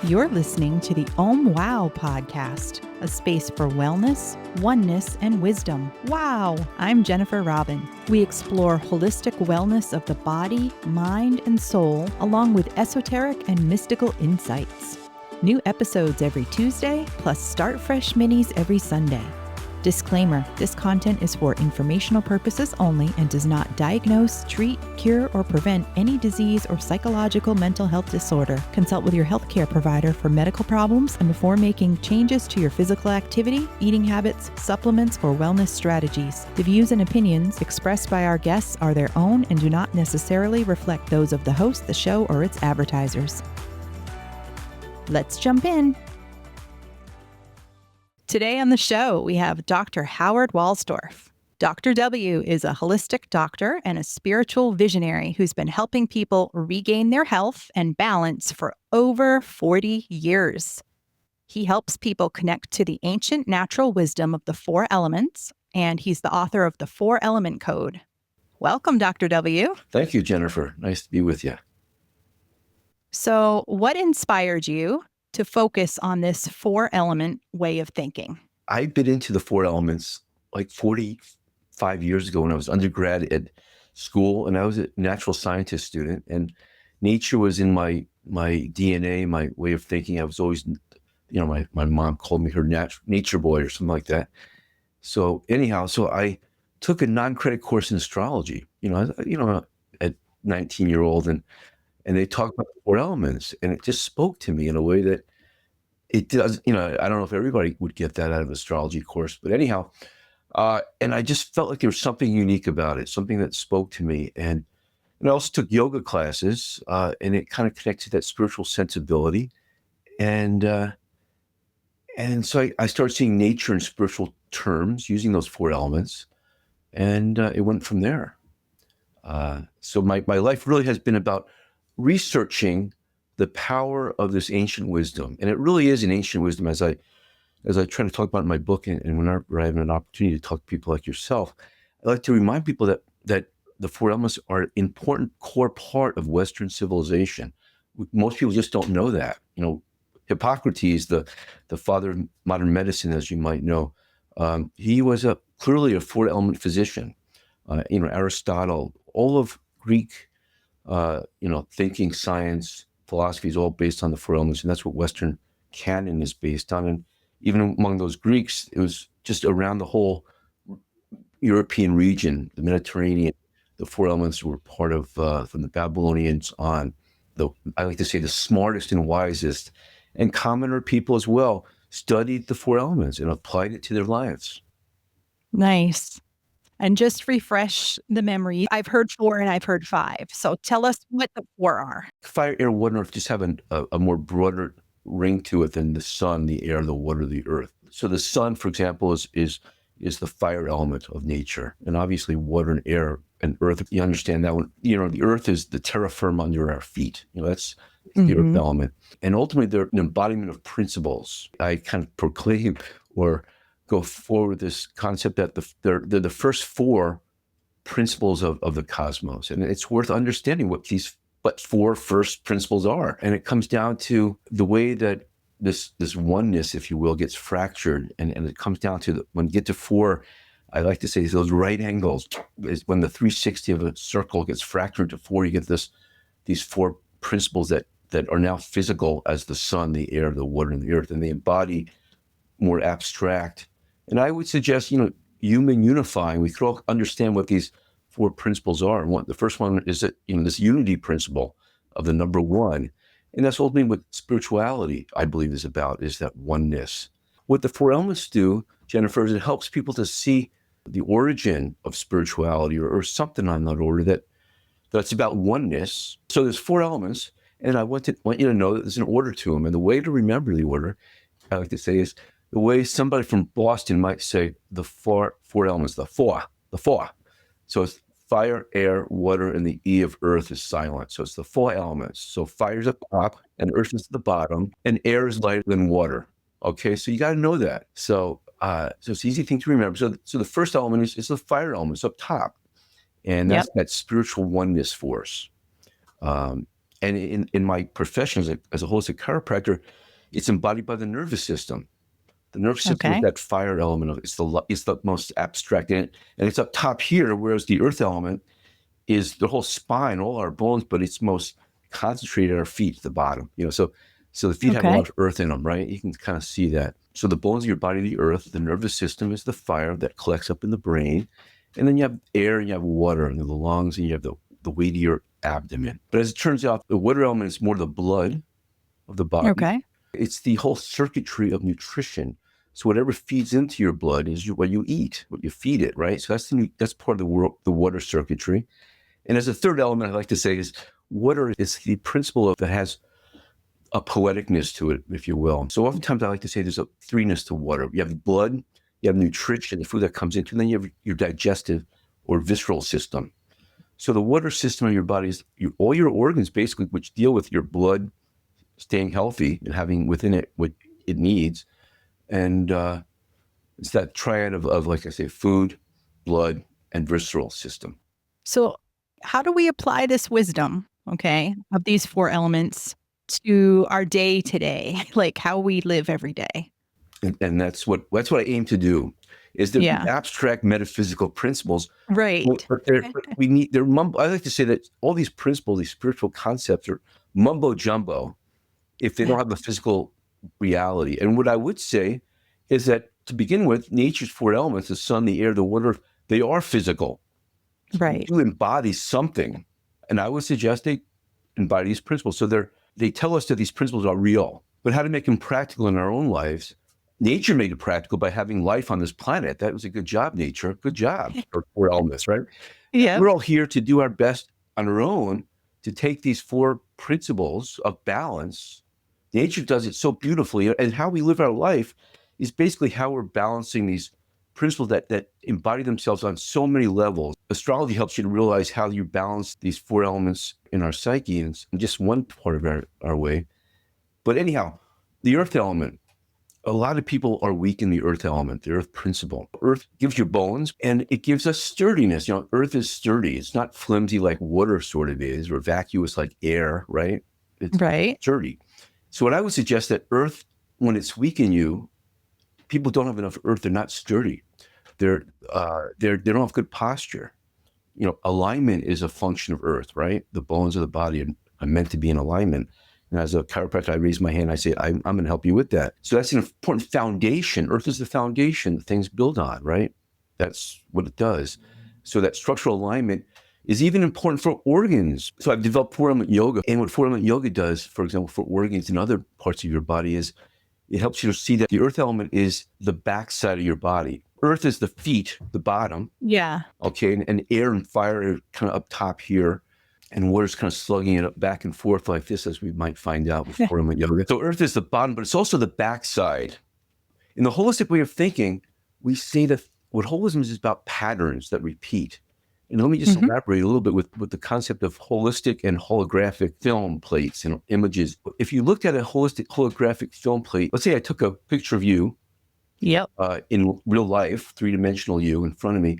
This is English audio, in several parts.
You're listening to the Wow podcast, a space for wellness, oneness, and wisdom. Wow! I'm Jennifer Robin. We explore holistic wellness of the body, mind, and soul, along with esoteric and mystical insights. New episodes every Tuesday, plus Start Fresh minis every Sunday. Disclaimer, this content is for informational purposes only and does not diagnose, treat, cure, or prevent any disease or psychological mental health disorder. Consult with your healthcare provider for medical problems and before making changes to your physical activity, eating habits, supplements, or wellness strategies. The views and opinions expressed by our guests are their own and do not necessarily reflect those of the host, the show, or its advertisers. Let's jump in. Today on the show, we have Dr. Howard Waldorf. Dr. W is a holistic doctor and a spiritual visionary who's been helping people regain their health and balance for over 40 years. He helps people connect to the ancient natural wisdom of the four elements, and he's the author of the 4-Element Code. Welcome, Dr. W. Thank you, Jennifer. Nice to be with you. So, what inspired you to focus on this 4-element way of thinking? I bit into the 4 elements like 45 years ago when I was undergrad at school, and I was a natural scientist student, and nature was in my DNA, my way of thinking. I was always, my mom called me her nature boy or something like that. So anyhow, I took a non-credit course in astrology, at 19-year-old, and they talked about the 4 elements, and it just spoke to me in a way that it does. I don't know if everybody would get that out of an astrology course, but anyhow, and I just felt like there was something unique about it, something that spoke to me. And I also took yoga classes, and it kind of connected that spiritual sensibility. And so I started seeing nature in spiritual terms, using those 4 elements, and it went from there. So my life really has been about researching the power of this ancient wisdom. And it really is an ancient wisdom, as I try to talk about in my book, and whenever I have an opportunity to talk to people like yourself, I like to remind people that the 4 elements are an important core part of Western civilization. Most people just don't know that. Hippocrates, the father of modern medicine, as you might know, he was clearly a 4-element physician. Aristotle, all of Greek thinking, science, philosophy is all based on the 4 elements, and that's what Western canon is based on. And even among those Greeks, it was just around the whole European region, the Mediterranean. The 4 elements were part of, from the Babylonians on, I like to say the smartest and wisest, and commoner people as well, studied the 4 elements and applied it to their lives. Nice. And just refresh the memory. I've heard 4 and I've heard 5. So tell us what the 4 are. Fire, air, water, and earth just have a more broader ring to it than the sun, the air, the water, the earth. So the sun, for example, is the fire element of nature. And obviously water and air and earth, you understand that one. The earth is the terra firma under our feet. That's the earth element. And ultimately they're an embodiment of principles. I kind of proclaim or go forward this concept that they're the first 4 principles of the cosmos. And it's worth understanding what 4 first principles are. And it comes down to the way that this oneness, if you will, gets fractured. And it comes down to when you get to 4, I like to say those right angles is when the 360 of a circle gets fractured to 4, you get these 4 principles that are now physical as the sun, the air, the water, and the earth. And they embody more abstract. And I would suggest, human unifying, we could all understand what these 4 principles are. And the first one is that, this unity principle of the number 1. And that's ultimately what spirituality, I believe, is about, is that oneness. What the 4 elements do, Jennifer, is it helps people to see the origin of spirituality or something on that order that's about oneness. So there's 4 elements, and I want you to know that there's an order to them. And the way to remember the order, I like to say, is the way somebody from Boston might say the 4 elements, the four. So it's fire, air, water, and the E of earth is silent. So it's the 4 elements. So fire's at the top, and earth is at the bottom, and air is lighter than water. Okay, so you got to know that. So it's an easy thing to remember. So the first element is the fire element. It's up top, and that's that spiritual oneness force. And in my profession as a holistic chiropractor, it's embodied by the nervous system. The nervous system is Okay. that fire element of it's the most abstract, and it's up top here, whereas the earth element is the whole spine, all our bones, but it's most concentrated at our feet at the bottom. So the feet have a Okay. lot of earth in them, right? You can kind of see that. So the bones of your body, the earth, the nervous system is the fire that collects up in the brain. And then you have air and you have water and the lungs and you have the weightier abdomen. But as it turns out, the water element is more the blood of the body. Okay. It's the whole circuitry of nutrition. So whatever feeds into your blood is what you eat, what you feed it, right? So that's part of the water circuitry. And as a third element, I'd like to say is water is the principle that has a poeticness to it, if you will. So oftentimes I like to say there's a threeness to water. You have blood, you have nutrition, the food that comes into, and then you have your digestive or visceral system. So the water system of your body is all your organs basically, which deal with your blood staying healthy and having within it what it needs. And it's that triad of, like I say, food, blood, and visceral system. So, how do we apply this wisdom, okay, of these four elements to our day today, like how we live every day? And that's what I aim to do. Is there Yeah. abstract metaphysical principles? Right. But they're mumbo. I like to say that all these principles, these spiritual concepts, are mumbo jumbo if they don't have a physical reality. And what I would say is that to begin with, nature's four elements, the sun, the air, the water, they are physical. Right. You embody something. And I would suggest they embody these principles. So they tell us that these principles are real, but how to make them practical in our own lives. Nature made it practical by having life on this planet. That was a good job, nature. Good job for four elements, right? Yeah. We're all here to do our best on our own to take these four principles of balance. Nature does it so beautifully. And how we live our life is basically how we're balancing these principles that embody themselves on so many levels. Astrology helps you to realize how you balance these four elements in our psyche, and it's just one part of our way. But anyhow, the earth element, a lot of people are weak in the earth element, the earth principle. Earth gives you bones and it gives us sturdiness. Earth is sturdy. It's not flimsy like water sort of is, or vacuous like air, right? It's Right. sturdy. So what I would suggest that earth, when it's weak in you, people don't have enough earth. They're not sturdy. They don't have good posture. Alignment is a function of earth, right? The bones of the body are meant to be in alignment. And as a chiropractor, I raise my hand. I say, I'm going to help you with that. So that's an important foundation. Earth is the foundation that things build on, right? That's what it does. So that structural alignment is even important for organs. So I've developed four-element yoga. And what four-element yoga does, for example, for organs and other parts of your body is it helps you to see that the earth element is the backside of your body. Earth is the feet, the bottom. Yeah. Okay. And air and fire are kind of up top here. And water's kind of slugging it up back and forth like this, as we might find out with four-element yoga. So earth is the bottom, but it's also the backside. In the holistic way of thinking, we say that what holism is about patterns that repeat. And let me just elaborate a little bit with the concept of holistic and holographic film plates and images. If you looked at a holistic holographic film plate, let's say I took a picture of you Yep. in real life, three-dimensional you in front of me,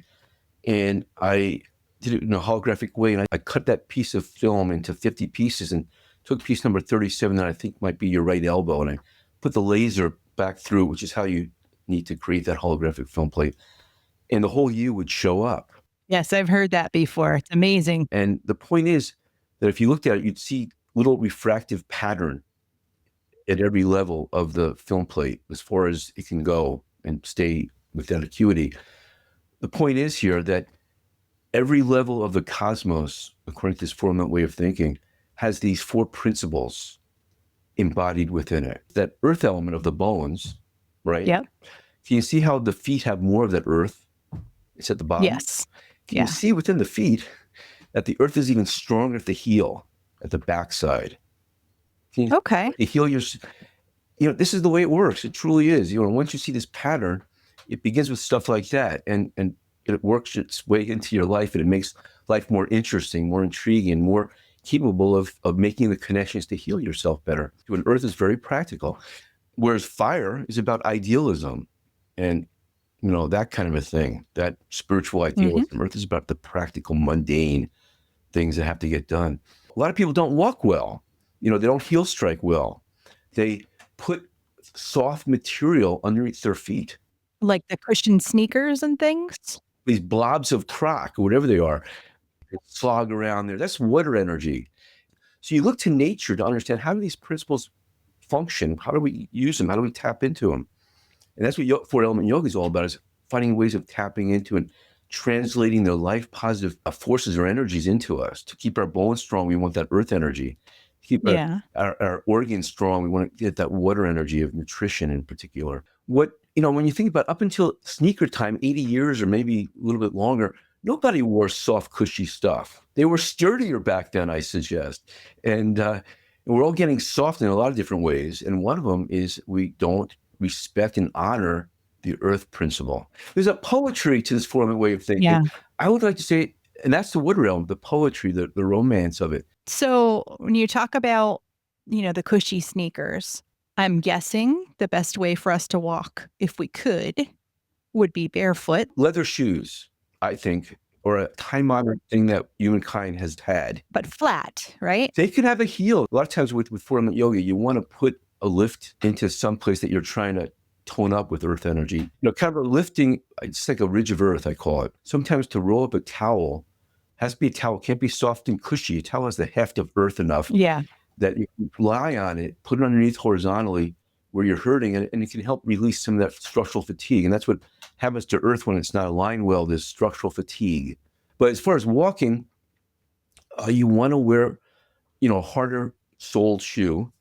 and I did it in a holographic way, and I cut that piece of film into 50 pieces and took piece number 37 that I think might be your right elbow, and I put the laser back through, which is how you need to create that holographic film plate, and the whole you would show up. Yes, I've heard that before. It's amazing. And the point is that if you looked at it, you'd see little refractive pattern at every level of the film plate as far as it can go and stay with that acuity. The point is here that every level of the cosmos, according to this four-element way of thinking, has these four principles embodied within it. That earth element of the bones, right? Yep. Can you see how the feet have more of that earth? It's at the bottom. Yes. Can you see within the feet that the earth is even stronger at the heel, at the backside? Okay. The heel, this is the way it works. It truly is. Once you see this pattern, it begins with stuff like that, and it works its way into your life, and it makes life more interesting, more intriguing, more capable of making the connections to heal yourself better. When earth is very practical, whereas fire is about idealism and that kind of a thing, that spiritual idealism. Earth is about the practical, mundane things that have to get done. A lot of people don't walk well. They don't heel strike well. They put soft material underneath their feet. Like the Christian sneakers and things? These blobs of crock, or whatever they are, they slog around there. That's water energy. So you look to nature to understand, how do these principles function? How do we use them? How do we tap into them? And that's what Four Element Yoga is all about, is finding ways of tapping into and translating the life positive forces or energies into us. To keep our bones strong, we want that earth energy. To keep Yeah. our organs strong, we want to get that water energy of nutrition in particular. When you think about up until sneaker time, 80 years or maybe a little bit longer, nobody wore soft, cushy stuff. They were sturdier back then, I suggest. And we're all getting soft in a lot of different ways. And one of them is we don't respect and honor the earth principle. There's a poetry to this form way of thinking. Yeah. I would like to say, and that's the wood realm, the poetry, the romance of it. So when you talk about, the cushy sneakers, I'm guessing the best way for us to walk, if we could, would be barefoot. Leather shoes, I think, or a time-honored thing that humankind has had. But flat, right? They can have a heel. A lot of times with Four Element Yoga, you want to put a lift into some place that you're trying to tone up with earth energy. Kind of a lifting, it's like a ridge of earth, I call it. Sometimes to roll up a towel, has to be a towel, can't be soft and cushy. A towel has the heft of earth enough that you can lie on it, put it underneath horizontally where you're hurting, and it can help release some of that structural fatigue. And that's what happens to earth when it's not aligned well, this structural fatigue. But as far as walking, you want to wear, a harder soled shoe.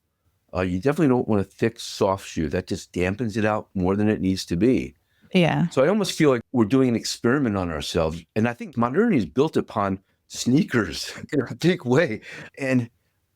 You definitely don't want a thick, soft shoe. That just dampens it out more than it needs to be. Yeah. So I almost feel like we're doing an experiment on ourselves. And I think modernity is built upon sneakers in a big way. And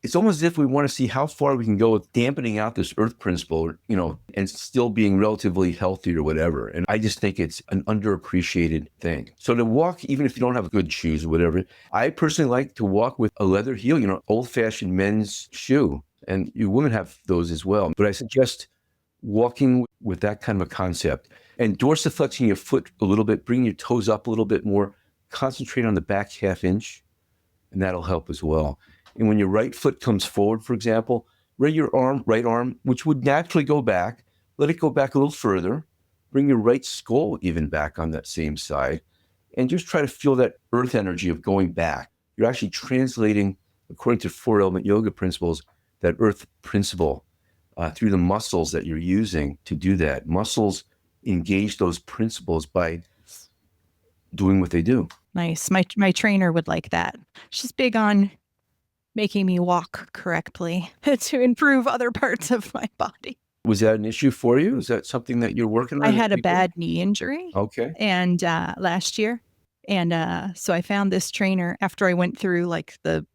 it's almost as if we want to see how far we can go with dampening out this earth principle, and still being relatively healthy or whatever. And I just think it's an underappreciated thing. So to walk, even if you don't have good shoes or whatever, I personally like to walk with a leather heel, old-fashioned men's shoe. And you women have those as well. But I suggest walking with that kind of a concept and dorsiflexing your foot a little bit, bring your toes up a little bit more, concentrate on the back half inch, and that'll help as well. And when your right foot comes forward, for example, raise your right arm, which would naturally go back, let it go back a little further, bring your right skull even back on that same side, and just try to feel that earth energy of going back. You're actually translating, according to Four Element Yoga principles, that earth principle through the muscles that you're using to do that. Muscles engage those principles by doing what they do. Nice. My trainer would like that. She's big on making me walk correctly to improve other parts of my body. Was that an issue for you? Is that something that you're working on? I had a bad knee injury. Okay. And last year. And so I found this trainer after I went through like the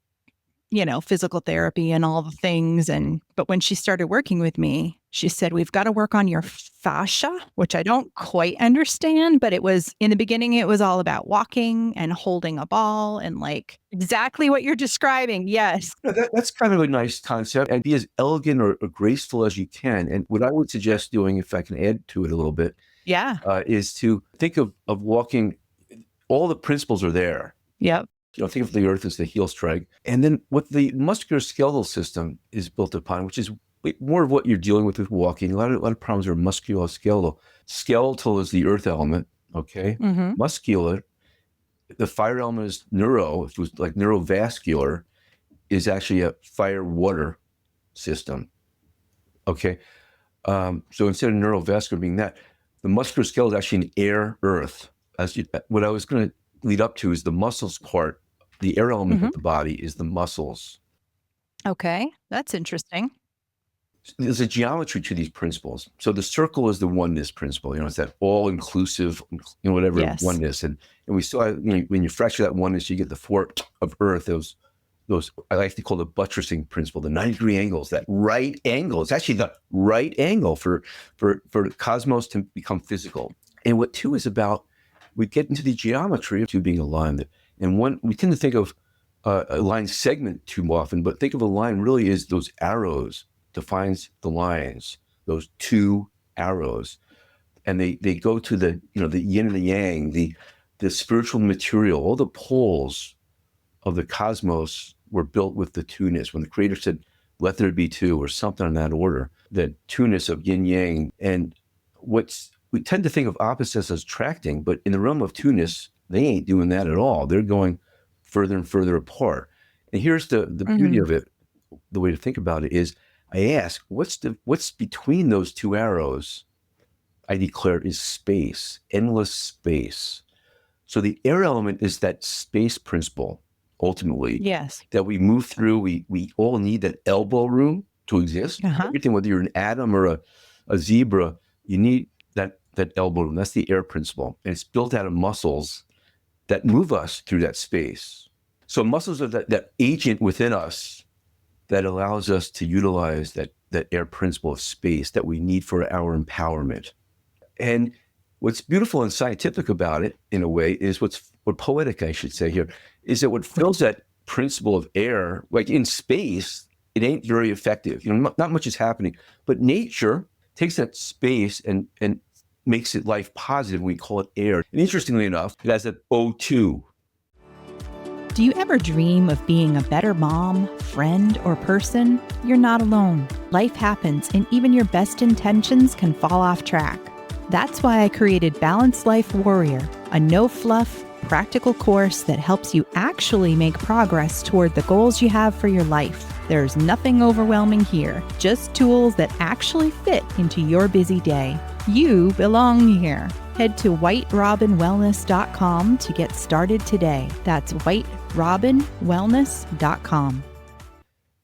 physical therapy and all the things. But when she started working with me, she said, we've got to work on your fascia, which I don't quite understand. But in the beginning, it was all about walking and holding a ball and like exactly what you're describing. Yes. That's kind of a nice concept, and be as elegant or graceful as you can. And what I would suggest doing, if I can add to it a little bit, is to think of walking. All the principles are there. Yep. Think of the earth as the heel strike. And then what the musculoskeletal system is built upon, which is more of what you're dealing with walking. A lot of problems are musculoskeletal. Skeletal is the earth element, okay? Mm-hmm. Muscular, the fire element is neuro. If it was like neurovascular, is actually a fire-water system, okay? So instead of neurovascular being that, the musculoskeletal is actually an air-earth. What I was going to lead up to is the muscles part. The air element of the body is the muscles. Okay, that's interesting. There's a geometry to these principles. So the circle is the oneness principle. It's that all-inclusive, whatever oneness. And we saw, when you fracture that oneness, you get the four of earth. Those I like to call the buttressing principle, the 90-degree angles. That right angle. It's actually the right angle for the cosmos to become physical. And what two is about, we get into the geometry of two being aligned. And one, we tend to think of a line segment too often, but think of a line really as those arrows defines the lines, those two arrows. And they go to the yin and the yang, the spiritual material, all the poles of the cosmos were built with the two-ness. When the creator said, let there be two, or something in that order, that two-ness of yin yang. And we tend to think of opposites as attracting, but in the realm of two-ness, they ain't doing that at all. They're going further and further apart. And here's the beauty of it. The way to think about it is, I ask, what's between those two arrows? I declare is space, endless space. So the air element is that space principle, ultimately. Yes. That we move through. We all need that elbow room to exist. Everything, whether you're an atom or a zebra, you need that elbow room. That's the air principle. And it's built out of muscles that move us through that space. So muscles are that agent within us that allows us to utilize that air principle of space that we need for our empowerment. And what's beautiful and scientific about it, in a way, is what poetic, I should say here, is that what fills that principle of air, like in space, it ain't very effective. Not much is happening. But nature takes that space and makes it life positive. We call it air. And interestingly enough, it has that O2. Do you ever dream of being a better mom, friend, or person? You're not alone. Life happens, and even your best intentions can fall off track. That's why I created Balanced Life Warrior, a no-fluff, practical course that helps you actually make progress toward the goals you have for your life. There's nothing overwhelming here, just tools that actually fit into your busy day. You belong here. Head to whiterobinwellness.com to get started today. That's whiterobinwellness.com.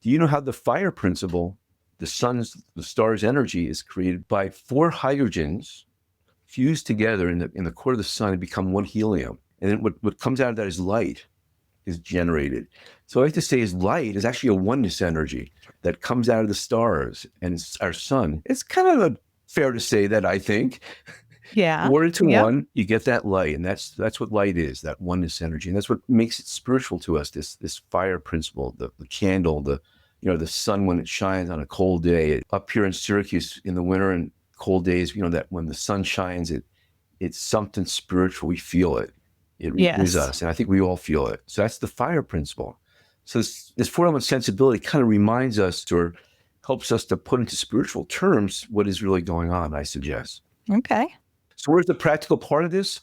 Do you know how the fire principle, the star's energy, is created by 4 hydrogens fused together in the core of the sun and become 1 helium? And then what comes out of that is light, is generated. So I like to say is light is actually a oneness energy that comes out of the stars and it's our sun. It's kind of fair to say that, I think. Yeah. Word to one, you get that light, and that's what light is, that oneness energy, and that's what makes it spiritual to us. This fire principle, the candle, the sun when it shines on a cold day. Up here in Syracuse in the winter and cold days, that when the sun shines, it's something spiritual. We feel it. It reaches us, and I think we all feel it. So that's the fire principle. So this 4-element sensibility kind of reminds us, or helps us to put into spiritual terms, what is really going on, I suggest. Okay. So where's the practical part of this?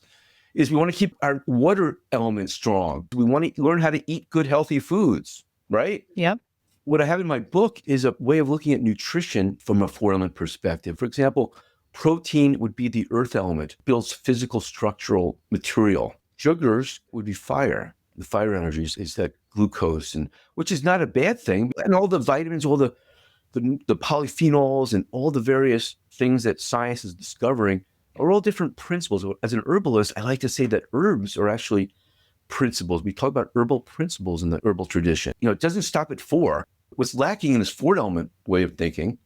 Is we want to keep our water element strong. We want to learn how to eat good, healthy foods, right? Yep. What I have in my book is a way of looking at nutrition from a 4-element perspective. For example, protein would be the earth element, builds physical structural material. Sugars would be fire. The fire energy is that glucose, which is not a bad thing. And all the vitamins, all the polyphenols, and all the various things that science is discovering are all different principles. As an herbalist, I like to say that herbs are actually principles. We talk about herbal principles in the herbal tradition. It doesn't stop at 4. What's lacking in this 4-element way of thinking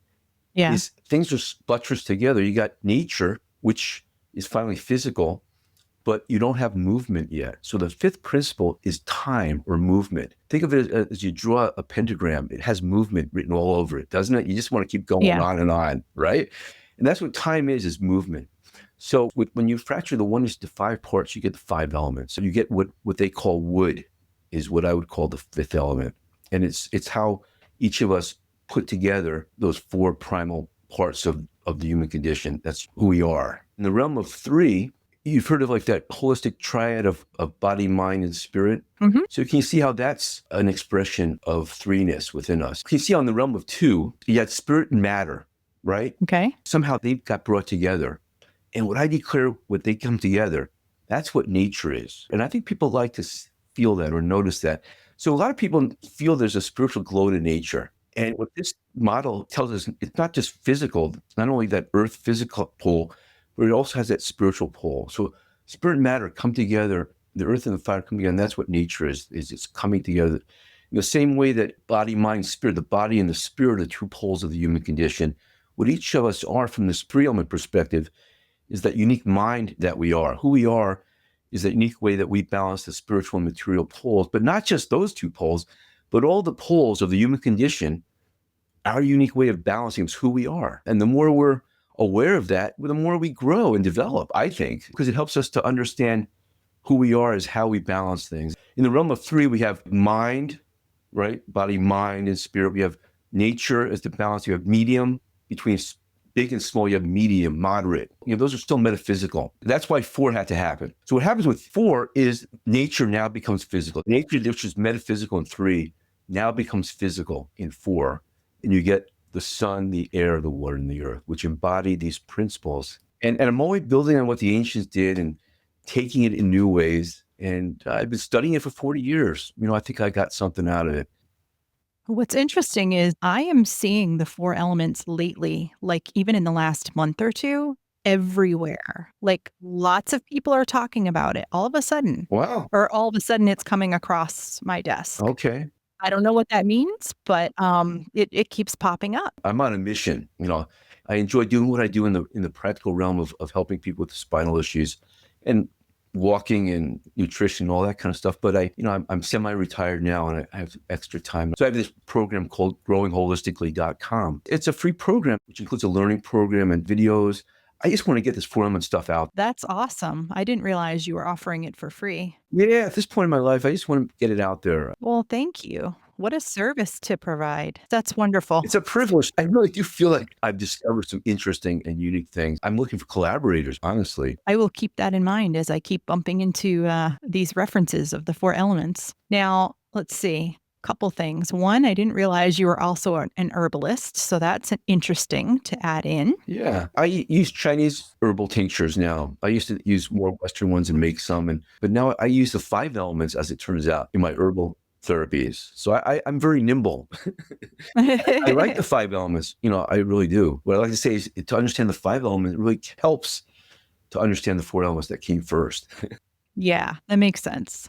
is things are buttressed together. You got nature, which is finally physical, but you don't have movement yet. So the 5th principle is time or movement. Think of it as you draw a pentagram. It has movement written all over it, doesn't it? You just want to keep going on and on, right? And that's what time is movement. So when you fracture the oneness to 5 parts, you get the 5 elements. So you get what they call wood, is what I would call the 5th element. And it's how each of us put together those 4 primal parts of the human condition. That's who we are. In the realm of 3, you've heard of like that holistic triad of body, mind, and spirit. Mm-hmm. So can you see how that's an expression of 3-ness within us? Can you see on the realm of 2, you had spirit and matter, right? Okay. Somehow they got brought together. And what I declare, what they come together, that's what nature is. And I think people like to feel that or notice that. So a lot of people feel there's a spiritual glow to nature. And what this model tells us, it's not just physical, it's not only that earth physical pole, but it also has that spiritual pole. So spirit and matter come together, the earth and the fire come together, and that's what nature is it's coming together. In the same way that body, mind, spirit, the body and the spirit are the 2 poles of the human condition. What each of us are from this 3-element perspective is that unique mind that we are. Who we are is that unique way that we balance the spiritual and material poles, but not just those 2 poles, but all the poles of the human condition. Our unique way of balancing is who we are. And the more we're aware of that, the more we grow and develop, I think, because it helps us to understand who we are as how we balance things. In the realm of 3, we have mind, right? Body, mind, and spirit. We have nature as the balance. You have medium between big and small. You have medium, moderate. Those are still metaphysical. That's why 4 had to happen. So what happens with 4 is nature now becomes physical. Nature, which is metaphysical in 3, now becomes physical in 4. And you get the sun, the air, the water, and the earth, which embody these principles. And I'm always building on what the ancients did and taking it in new ways. And I've been studying it for 40 years. I think I got something out of it. What's interesting is I am seeing the 4 elements lately, like even in the last month or 2, everywhere. Like lots of people are talking about it all of a sudden, Wow. or all of a sudden it's coming across my desk. Okay. I don't know what that means, but it keeps popping up. I'm on a mission. I enjoy doing what I do in the practical realm of helping people with spinal issues and walking and nutrition, all that kind of stuff. But I'm semi-retired now and I have extra time. So I have this program called growingholistically.com. It's a free program, which includes a learning program and videos. I just want to get this 4 element stuff out. That's awesome. I didn't realize you were offering it for free. Yeah, at this point in my life, I just want to get it out there. Well, thank you. What a service to provide. That's wonderful. It's a privilege. I really do feel like I've discovered some interesting and unique things. I'm looking for collaborators, honestly. I will keep that in mind as I keep bumping into these references of the 4 elements. Now, let's see. Couple things. One, I didn't realize you were also an herbalist, so that's interesting to add in. Yeah, I use Chinese herbal tinctures now. I used to use more Western ones and make some, but now I use the 5 elements, as it turns out, in my herbal therapies. So I'm very nimble. I like the 5 elements. I really do. What I like to say is to understand the 5 elements, it really helps to understand the 4 elements that came first. Yeah, that makes sense.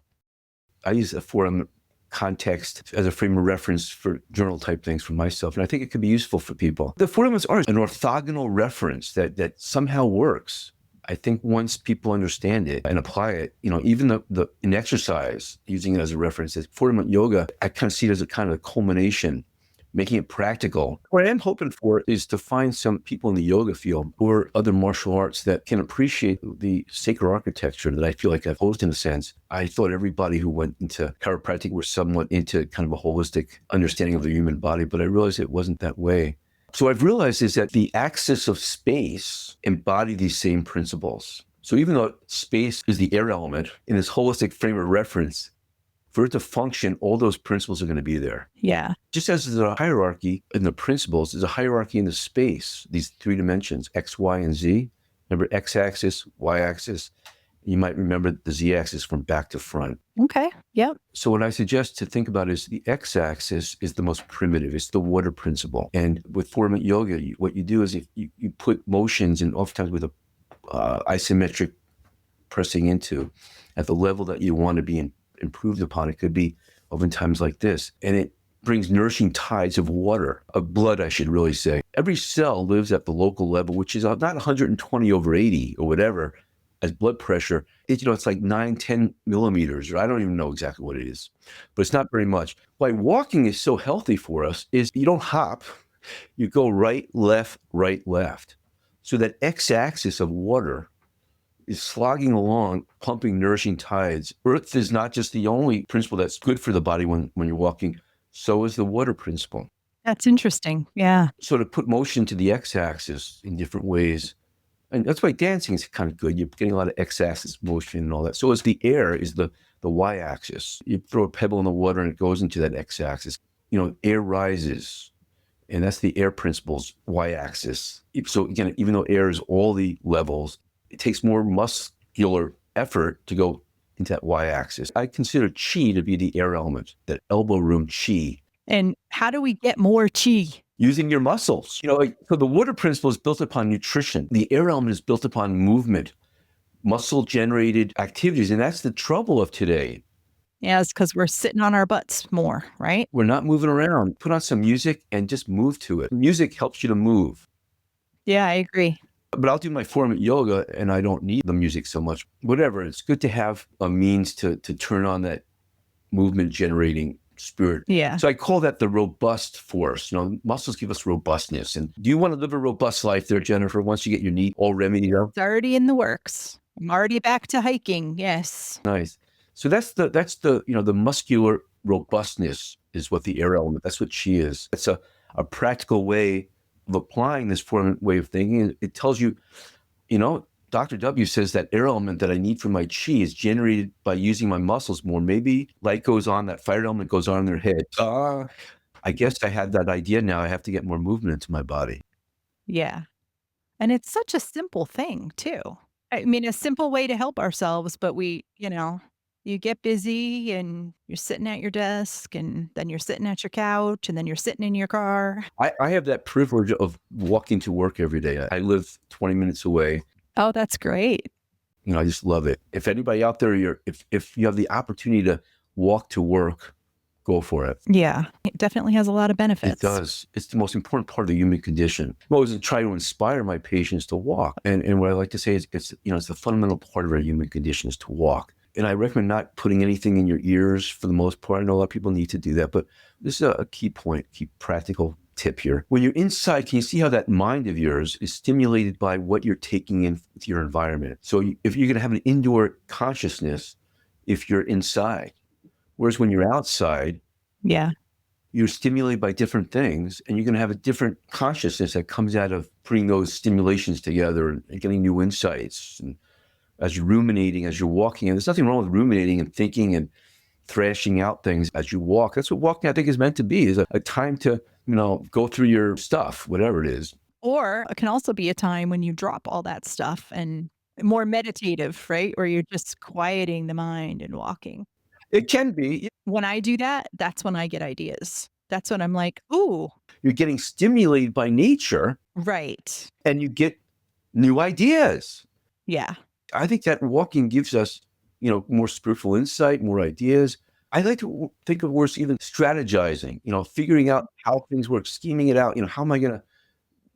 I use a 4 element context as a frame of reference for journal type things for myself. And I think it could be useful for people. The 4 elements are an orthogonal reference that somehow works. I think once people understand it and apply it, even in exercise, using it as a reference, as 4 element yoga, I kind of see it as a kind of culmination, making it practical. What I am hoping for is to find some people in the yoga field or other martial arts that can appreciate the sacred architecture that I feel like I've posed in a sense. I thought everybody who went into chiropractic were somewhat into kind of a holistic understanding of the human body, but I realized it wasn't that way. So I've realized is that the axis of space embody these same principles. So even though space is the air element in this holistic frame of reference, for it to function, all those principles are going to be there. Yeah. Just as there's a hierarchy in the principles, there's a hierarchy in the space, these 3 dimensions, X, Y, and Z. Remember X-axis, Y-axis. You might remember the Z-axis from back to front. Okay. Yep. So what I suggest to think about is the X-axis is the most primitive. It's the water principle. And with 4 element yoga, what you do is if you put motions, and oftentimes with a isometric pressing into at the level that you want to be improved upon. It could be oftentimes like this. And it brings nourishing tides of water, of blood, I should really say. Every cell lives at the local level, which is not 120 over 80 or whatever as blood pressure. It's like 9, 10 millimeters, or I don't even know exactly what it is, but it's not very much. Why walking is so healthy for us is you don't hop, you go right, left, right, left. So that X-axis of water is slogging along, pumping nourishing tides. Earth is not just the only principle that's good for the body when you're walking. So is the water principle. That's interesting. Yeah. So to put motion to the X-axis in different ways, and that's why dancing is kind of good. You're getting a lot of X-axis motion and all that. So as the air is the Y-axis. You throw a pebble in the water and it goes into that X-axis. Air rises, and that's the air principle's Y-axis. So again, even though air is all the levels, it takes more muscular effort to go into that Y-axis. I consider chi to be the air element, that elbow room chi. And how do we get more chi? Using your muscles. So the water principle is built upon nutrition. The air element is built upon movement, muscle-generated activities. And that's the trouble of today. Yeah, it's because we're sitting on our butts more, right? We're not moving around. Put on some music and just move to it. Music helps you to move. Yeah, I agree. But I'll do my 4 element yoga and I don't need the music so much. Whatever. It's good to have a means to turn on that movement generating spirit. Yeah. So I call that the robust force. Muscles give us robustness. And do you want to live a robust life there, Jennifer, once you get your knee all remedied up? It's already in the works. I'm already back to hiking. Yes. Nice. So that's the muscular robustness is what the air element, that's what chi is. It's a practical way of applying this four-element way of thinking. It tells you, Dr. W says that air element that I need for my chi is generated by using my muscles more. Maybe light goes on, that fire element goes on in their head. I guess I had that idea now. I have to get more movement into my body. Yeah. And it's such a simple thing too. I mean, a simple way to help ourselves, but you get busy and you're sitting at your desk and then you're sitting at your couch and then you're sitting in your car. I have that privilege of walking to work every day. I live 20 minutes away. Oh, that's great. I just love it. If anybody out there, if you have the opportunity to walk to work, go for it. Yeah. It definitely has a lot of benefits. It does. It's the most important part of the human condition. I always try to inspire my patients to walk. And what I like to say is it's the fundamental part of our human condition is to walk. And I recommend not putting anything in your ears for the most part. I know a lot of people need to do that, but this is a key point, key practical tip here. When you're inside, can you see how that mind of yours is stimulated by what you're taking in with your environment? So if you're going to have an indoor consciousness, if you're inside, whereas when you're outside, yeah, you're stimulated by different things, and you're going to have a different consciousness that comes out of putting those stimulations together and getting new insights. And as you're ruminating, as you're walking, and there's nothing wrong with ruminating and thinking and thrashing out things as you walk. That's what walking, I think, is meant to be, is a time to, go through your stuff, whatever it is. Or it can also be a time when you drop all that stuff and more meditative, right? Where you're just quieting the mind and walking. It can be. When I do that, that's when I get ideas. That's when I'm like, ooh. You're getting stimulated by nature. Right. And you get new ideas. Yeah. I think that walking gives us, more spiritual insight, more ideas. I like to think of worse, even strategizing, figuring out how things work, scheming it out. How am I going to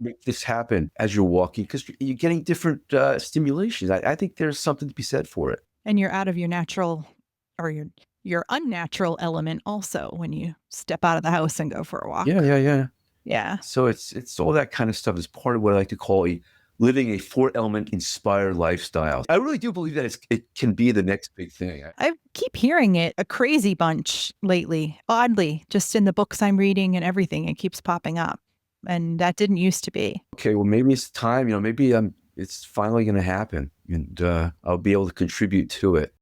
make this happen as you're walking? Because you're getting different stimulations. I think there's something to be said for it. And you're out of your natural or your unnatural element also when you step out of the house and go for a walk. Yeah. Yeah. So it's all that kind of stuff is part of what I like to call living a four-element inspired lifestyle. I really do believe that it can be the next big thing. I keep hearing it a crazy bunch lately. Oddly, just in the books I'm reading and everything, it keeps popping up. And that didn't used to be. Okay, well, maybe it's time. Maybe it's finally going to happen, and I'll be able to contribute to it.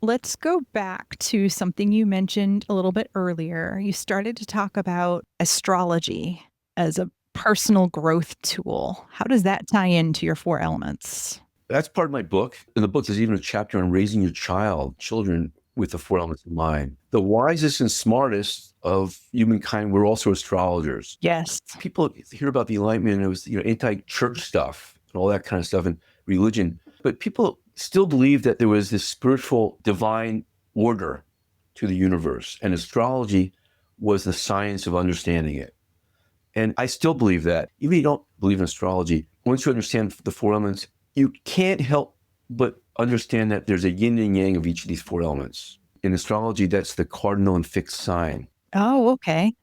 Let's go back to something you mentioned a little bit earlier. You started to talk about astrology as a personal growth tool. How does that tie into your four elements? That's part of my book. In the book, there's even a chapter on raising your children with the four elements in mind. The wisest and smartest of humankind were also astrologers. Yes. People hear about the Enlightenment, and it was anti-church stuff and all that kind of stuff and religion. But people still believe that there was this spiritual divine order to the universe, and astrology was the science of understanding it. And I still believe that. Even if you don't believe in astrology, once you understand the four elements, you can't help but understand that there's a yin and yang of each of these four elements. In astrology, that's the cardinal and fixed sign. Oh, okay.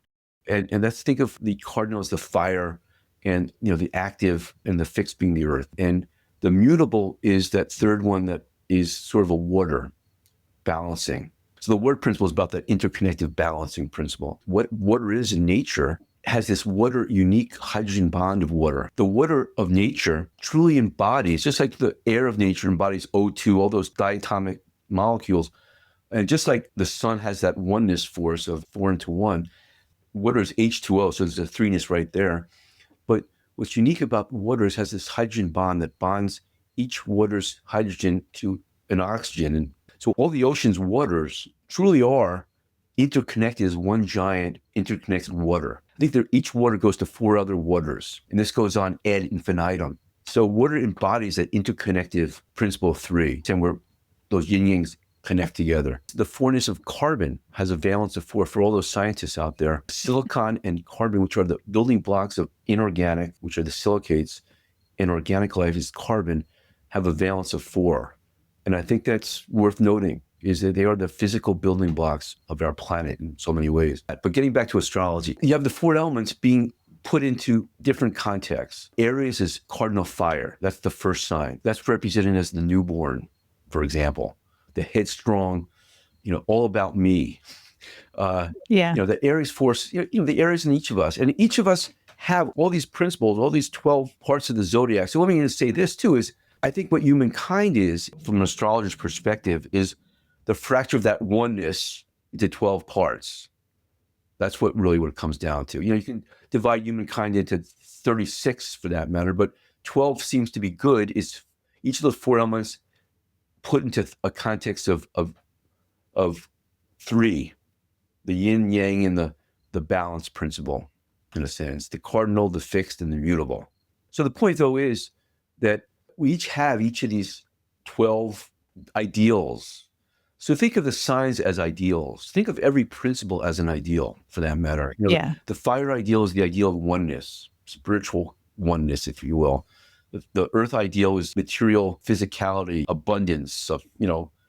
And let's think of the cardinal as the fire, and the active, and the fixed being the earth. And the mutable is that third one that is sort of a water balancing. So the word principle is about that interconnected balancing principle. What water is in nature has this water unique hydrogen bond of water. The water of nature truly embodies, just like the air of nature embodies O2, all those diatomic molecules. And just like the sun has that oneness force of 4 into 1, water is H2O, so there's a threeness right there. But what's unique about water is it has this hydrogen bond that bonds each water's hydrogen to an oxygen. And so all the ocean's waters truly are interconnected as one giant interconnected water. I think that each water goes to 4 other waters, and this goes on ad infinitum. So water embodies that interconnective principle of 3, and where those yin-yangs connect together. The 4ness of carbon has a valence of 4 for all those scientists out there. Silicon and carbon, which are the building blocks of inorganic, which are the silicates, and organic life is carbon, have a valence of 4. And I think that's worth noting, is that they are the physical building blocks of our planet in so many ways. But getting back to astrology, you have the 4 elements being put into different contexts. Aries is cardinal fire. That's the first sign. That's represented as the newborn, for example. The headstrong, all about me. Yeah. The Aries force, the Aries in each of us, and each of us have all these principles, all these 12 parts of the zodiac. So let me just say this too, is I think what humankind is, from an astrologer's perspective, is the fracture of that oneness into 12 parts. That's what it comes down to. You can divide humankind into 36 for that matter, but 12 seems to be good. Is each of those four elements put into a context of three, the yin yang and the balance principle, in a sense, the cardinal, the fixed, and the mutable. So the point though is that we each have each of these 12 ideals. So think of the signs as ideals. Think of every principle as an ideal, for that matter. Yeah. The fire ideal is the ideal of oneness, spiritual oneness, if you will. The earth ideal is material physicality, abundance of,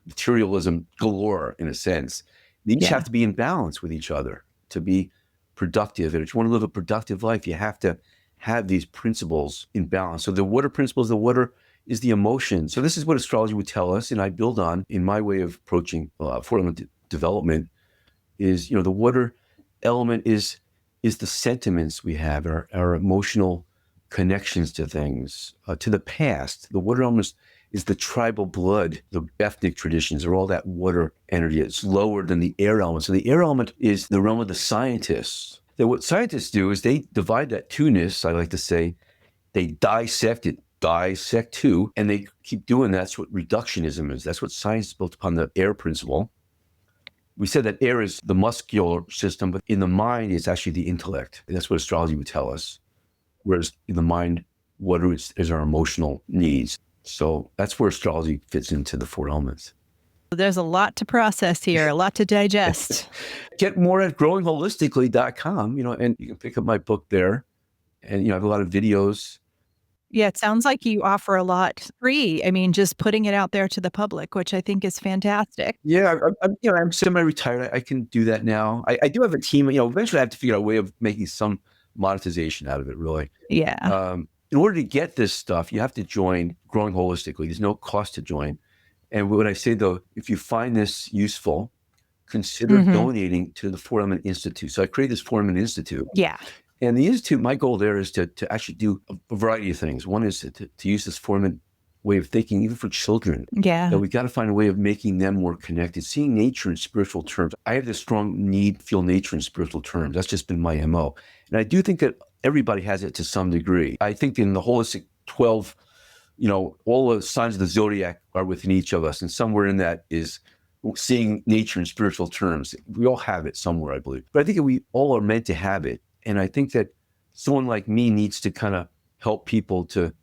materialism galore, in a sense. They each have to be in balance with each other to be productive. And if you want to live a productive life, you have to have these principles in balance. So the water principles, the water is the emotion. So this is what astrology would tell us, and I build on in my way of approaching four-element development. Is the water element is the sentiments we have, our emotional connections to things, to the past. The water element is the tribal blood, the ethnic traditions, are all that water energy. It's lower than the air element. So the air element is the realm of the scientists. What scientists do is they divide that two-ness, I like to say, they dissect it, dissect two, and they keep doing that. That's what reductionism is. That's what science is built upon, the air principle. We said that air is the muscular system, but in the mind, it's actually the intellect. And that's what astrology would tell us. Whereas in the mind, water is our emotional needs. So that's where astrology fits into the four elements. There's a lot to process here, a lot to digest. Get more at growingholistically.com, and you can pick up my book there. And, I have a lot of videos. Yeah, it sounds like you offer a lot free. I mean, just putting it out there to the public, which I think is fantastic. Yeah, I'm semi-retired. I can do that now. I do have a team. Eventually I have to figure out a way of making some monetization out of it, really. Yeah. In order to get this stuff, you have to join Growing Holistically. There's no cost to join. And what I say, though, if you find this useful, consider donating to the Four Element Institute. So I created this Four Element Institute. Yeah. And the Institute, my goal there is to actually do a variety of things. One is to use this Four Element way of thinking, even for children. Yeah. That we've got to find a way of making them more connected, seeing nature in spiritual terms. I have this strong need to feel nature in spiritual terms. That's just been my MO. And I do think that everybody has it to some degree. I think in the holistic 12, all the signs of the zodiac are within each of us. And somewhere in that is seeing nature in spiritual terms. We all have it somewhere, I believe. But I think that we all are meant to have it. And I think that someone like me needs to kind of help people to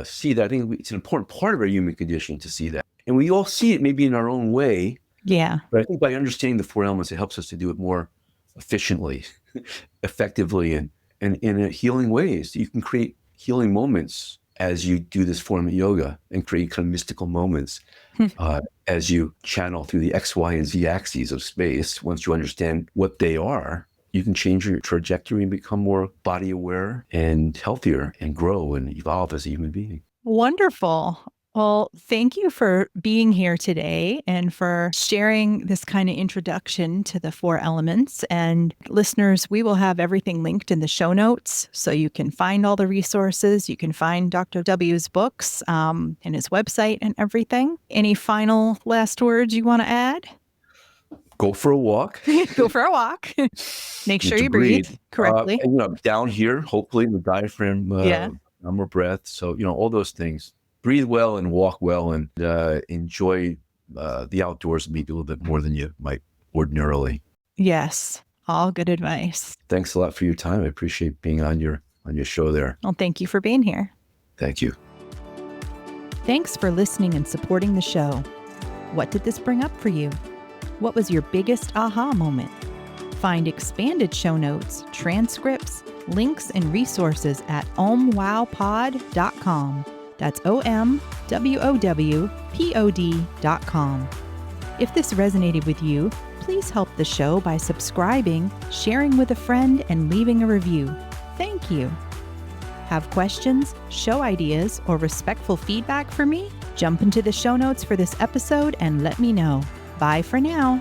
see that. I think it's an important part of our human condition to see that. And we all see it maybe in our own way. Yeah. But I think by understanding the four elements, it helps us to do it more efficiently, effectively, and in healing ways. You can create healing moments as you do this form of yoga and create kind of mystical moments as you channel through the X, Y, and Z axes of space. Once you understand what they are, you can change your trajectory and become more body aware and healthier and grow and evolve as a human being. Wonderful. Well, thank you for being here today and for sharing this kind of introduction to the four elements. And listeners, we will have everything linked in the show notes so you can find all the resources. You can find Dr. W's books and his website and everything. Any final last words you want to add? Go for a walk. Go for a walk. Make sure you breathe correctly. And, down here, hopefully the diaphragm, more breath. So, all those things. Breathe well and walk well and enjoy the outdoors maybe a little bit more than you might ordinarily. Yes. All good advice. Thanks a lot for your time. I appreciate being on your show there. Well, thank you for being here. Thank you. Thanks for listening and supporting the show. What did this bring up for you? What was your biggest aha moment? Find expanded show notes, transcripts, links, and resources at omwowpod.com. That's omwowpod.com. If this resonated with you, please help the show by subscribing, sharing with a friend, and leaving a review. Thank you. Have questions, show ideas, or respectful feedback for me? Jump into the show notes for this episode and let me know. Bye for now.